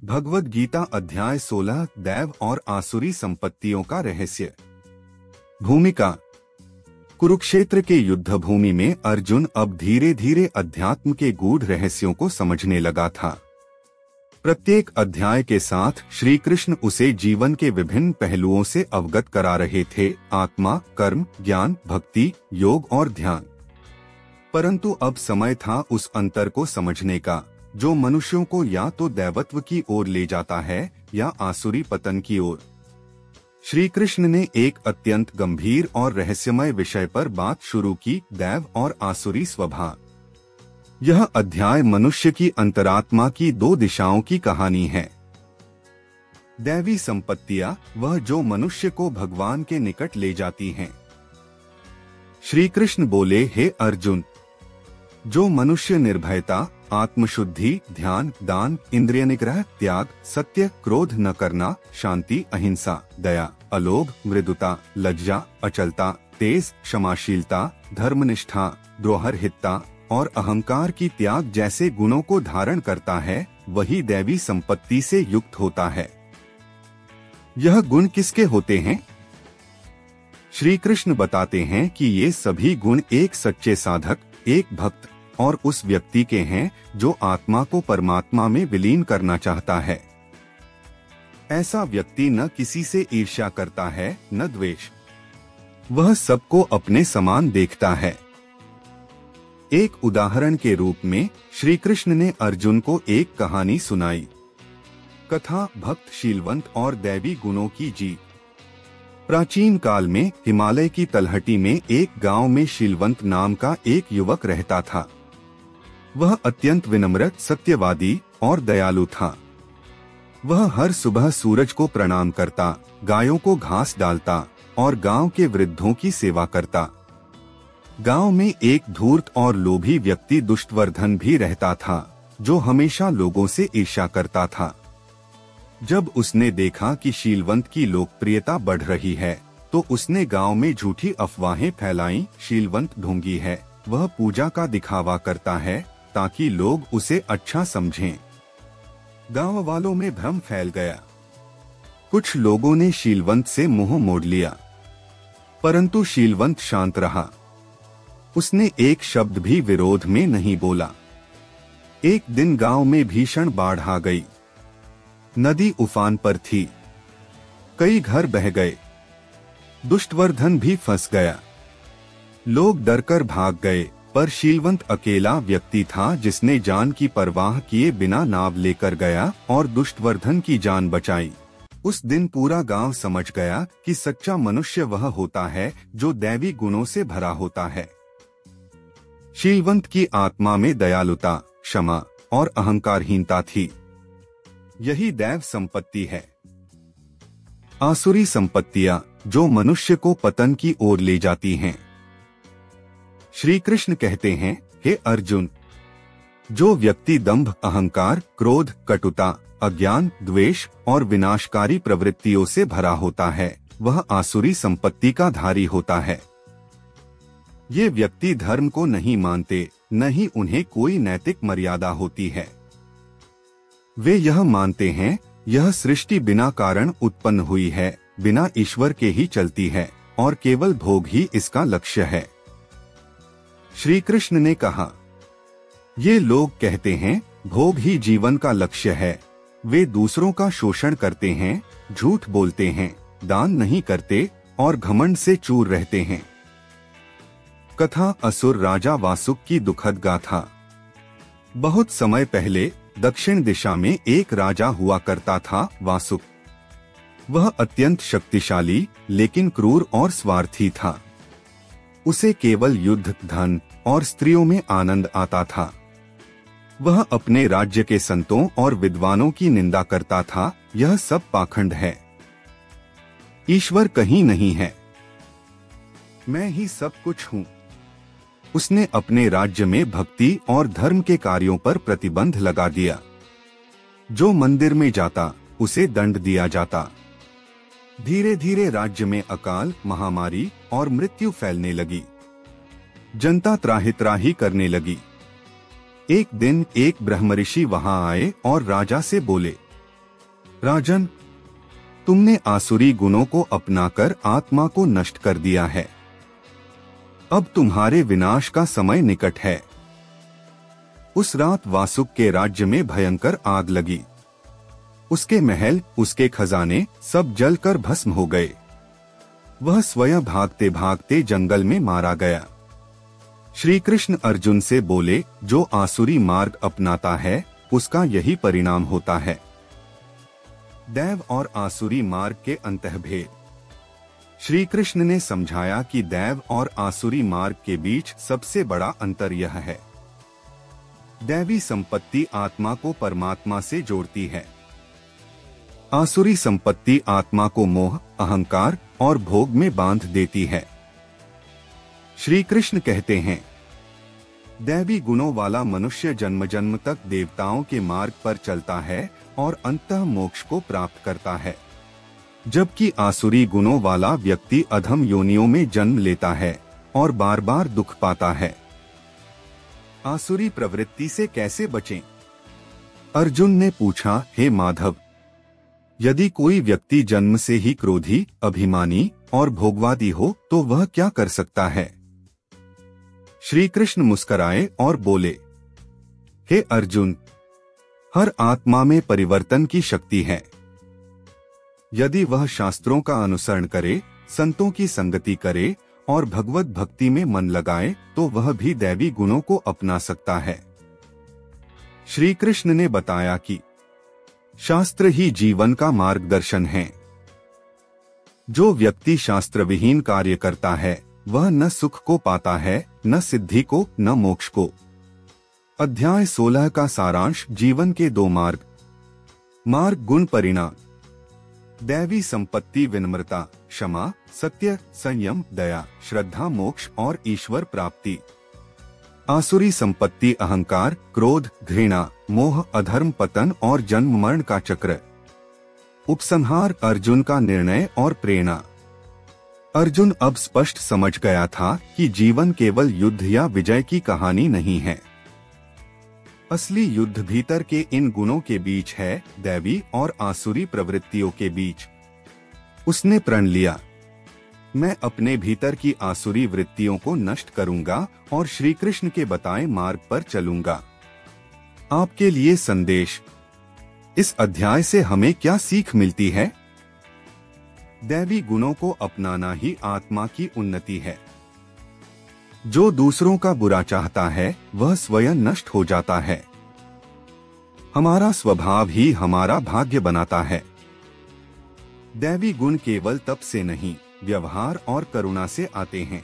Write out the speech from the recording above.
भगवद गीता अध्याय 16 दैव और आसुरी संपत्तियों का रहस्य। भूमिका। कुरुक्षेत्र के युद्ध भूमि में अर्जुन अब धीरे धीरे अध्यात्म के गूढ़ रहस्यों को समझने लगा था। प्रत्येक अध्याय के साथ श्री कृष्ण उसे जीवन के विभिन्न पहलुओं से अवगत करा रहे थे, आत्मा, कर्म, ज्ञान, भक्ति, योग और ध्यान। परंतु अब समय था उस अंतर को समझने का जो मनुष्यों को या तो दैवत्व की ओर ले जाता है या आसुरी पतन की ओर। श्री कृष्ण ने एक अत्यंत गंभीर और रहस्यमय विषय पर बात शुरू की, दैव और आसुरी स्वभाव। यह अध्याय मनुष्य की अंतरात्मा की दो दिशाओं की कहानी है। दैवी संपत्तियां वह जो मनुष्य को भगवान के निकट ले जाती हैं। श्री कृष्ण बोले, हे अर्जुन, जो मनुष्य निर्भयता, आत्मशुद्धि, ध्यान, दान, इंद्रिय निग्रह, त्याग, सत्य, क्रोध न करना, शांति, अहिंसा, दया, अलोभ, मृदुता, लज्जा, अचलता, तेज, क्षमाशीलता, धर्मनिष्ठा, द्रोहरहितता और अहंकार की त्याग जैसे गुणों को धारण करता है, वही दैवी संपत्ति से युक्त होता है। यह गुण किसके होते हैं? श्री कृष्ण बताते हैं कि ये सभी गुण एक सच्चे साधक, एक भक्त और उस व्यक्ति के हैं जो आत्मा को परमात्मा में विलीन करना चाहता है। ऐसा व्यक्ति न किसी से ईर्ष्या करता है, न द्वेष। वह सबको अपने समान देखता है। एक उदाहरण के रूप में श्री कृष्ण ने अर्जुन को एक कहानी सुनाई। कथा भक्त, शीलवंत और दैवी गुणों की जीत। प्राचीन काल में हिमालय की तलहटी में एक गांव में शीलवंत नाम का एक युवक रहता था। वह अत्यंत विनम्र, सत्यवादी और दयालु था। वह हर सुबह सूरज को प्रणाम करता, गायों को घास डालता और गांव के वृद्धों की सेवा करता। गांव में एक धूर्त और लोभी व्यक्ति दुष्टवर्धन भी रहता था, जो हमेशा लोगों से ईर्ष्या करता था। जब उसने देखा कि शीलवंत की लोकप्रियता बढ़ रही है, तो उसने गांव में झूठी अफवाहें फैलाईं। शीलवंत ढोंगी है, वह पूजा का दिखावा करता है ताकि लोग उसे अच्छा समझें। गांव वालों में भ्रम फैल गया। कुछ लोगों ने शीलवंत से मुंह मोड़ लिया, परंतु शीलवंत शांत रहा। उसने एक शब्द भी विरोध में नहीं बोला। एक दिन गांव में भीषण बाढ़ आ गई। नदी उफान पर थी। कई घर बह गए। दुष्टवर्धन भी फंस गया। लोग डरकर भाग गए, पर शीलवंत अकेला व्यक्ति था जिसने जान की परवाह किए बिना नाव लेकर गया और दुष्टवर्धन की जान बचाई। उस दिन पूरा गांव समझ गया कि सच्चा मनुष्य वह होता है जो दैवी गुणों से भरा होता है। शीलवंत की आत्मा में दयालुता, क्षमा और अहंकारहीनता थी। यही दैव संपत्ति है। आसुरी संपत्तियां जो मनुष्य को पतन की ओर ले जाती हैं। श्री कृष्ण कहते हैं, हे अर्जुन, जो व्यक्ति दंभ, अहंकार, क्रोध, कटुता, अज्ञान, द्वेष और विनाशकारी प्रवृत्तियों से भरा होता है, वह आसुरी संपत्ति का धारी होता है। ये व्यक्ति धर्म को नहीं मानते, न ही उन्हें कोई नैतिक मर्यादा होती है। वे यह मानते हैं यह सृष्टि बिना कारण उत्पन्न हुई है, बिना ईश्वर के ही चलती है और केवल भोग ही इसका लक्ष्य है। श्री कृष्ण ने कहा, ये लोग कहते हैं भोग ही जीवन का लक्ष्य है। वे दूसरों का शोषण करते हैं, झूठ बोलते हैं, दान नहीं करते और घमंड से चूर रहते हैं। कथा असुर राजा वासुक की दुखद गाथा। बहुत समय पहले दक्षिण दिशा में एक राजा हुआ करता था, वासुक। वह अत्यंत शक्तिशाली लेकिन क्रूर और स्वार्थी था। उसे केवल युद्ध, धन और स्त्रियों में आनंद आता था। वह अपने राज्य के संतों और विद्वानों की निंदा करता था। यह सब पाखंड है। ईश्वर कहीं नहीं है। मैं ही सब कुछ हूँ। उसने अपने राज्य में भक्ति और धर्म के कार्यों पर प्रतिबंध लगा दिया। जो मंदिर में जाता उसे दंड दिया जाता। धीरे धीरे राज्य में अकाल, महामारी और मृत्यु फैलने लगी। जनता त्राहि करने लगी। एक दिन एक ब्रह्मऋषि वहां आए और राजा से बोले, राजन, तुमने आसुरी गुणों को अपनाकर आत्मा को नष्ट कर दिया है। अब तुम्हारे विनाश का समय निकट है। उस रात वासुक के राज्य में भयंकर आग लगी। उसके महल, उसके खजाने सब जलकर भस्म हो गए। वह स्वयं भागते भागते जंगल में मारा गया। श्री कृष्ण अर्जुन से बोले, जो आसुरी मार्ग अपनाता है उसका यही परिणाम होता है। दैव और आसुरी मार्ग के अंतःभेद। श्री कृष्ण ने समझाया कि दैव और आसुरी मार्ग के बीच सबसे बड़ा अंतर यह है, दैवी संपत्ति आत्मा को परमात्मा से जोड़ती है। आसुरी संपत्ति आत्मा को मोह, अहंकार और भोग में बांध देती है। श्री कृष्ण कहते हैं, दैवी गुणों वाला मनुष्य जन्म जन्म तक देवताओं के मार्ग पर चलता है और अंततः मोक्ष को प्राप्त करता है, जबकि आसुरी गुणों वाला व्यक्ति अधम योनियों में जन्म लेता है और बार बार दुख पाता है। आसुरी प्रवृत्ति से कैसे बचें? अर्जुन ने पूछा, हे माधव, यदि कोई व्यक्ति जन्म से ही क्रोधी, अभिमानी और भोगवादी हो तो वह क्या कर सकता है? श्री कृष्ण मुस्कराए और बोले, हे अर्जुन, हर आत्मा में परिवर्तन की शक्ति है। यदि वह शास्त्रों का अनुसरण करे, संतों की संगति करे और भगवत भक्ति में मन लगाए तो वह भी दैवी गुणों को अपना सकता है। श्री कृष्ण ने बताया कि शास्त्र ही जीवन का मार्गदर्शन है। जो व्यक्ति शास्त्र विहीन कार्य करता है वह न सुख को पाता है, न सिद्धि को, न मोक्ष को। अध्याय 16 का सारांश। जीवन के दो मार्ग। मार्ग गुण परिणाम। दैवी संपत्ति विनम्रता, क्षमा, सत्य, संयम, दया, श्रद्धा, मोक्ष और ईश्वर प्राप्ति। आसुरी संपत्ति अहंकार, क्रोध, घृणा, मोह, अधर्म, पतन और जन्म मरण का चक्र। उपसंहार। अर्जुन का निर्णय और प्रेरणा। अर्जुन अब स्पष्ट समझ गया था कि जीवन केवल युद्ध या विजय की कहानी नहीं है। असली युद्ध भीतर के इन गुणों के बीच है, दैवी और आसुरी प्रवृत्तियों के बीच। उसने प्रण लिया, मैं अपने भीतर की आसुरी वृत्तियों को नष्ट करूंगा और श्री कृष्ण के बताए मार्ग पर चलूंगा। आपके लिए संदेश। इस अध्याय से हमें क्या सीख मिलती है? दैवी गुणों को अपनाना ही आत्मा की उन्नति है। जो दूसरों का बुरा चाहता है वह स्वयं नष्ट हो जाता है। हमारा स्वभाव ही हमारा भाग्य बनाता है। दैवी गुण केवल तप से नहीं, व्यवहार और करुणा से आते हैं।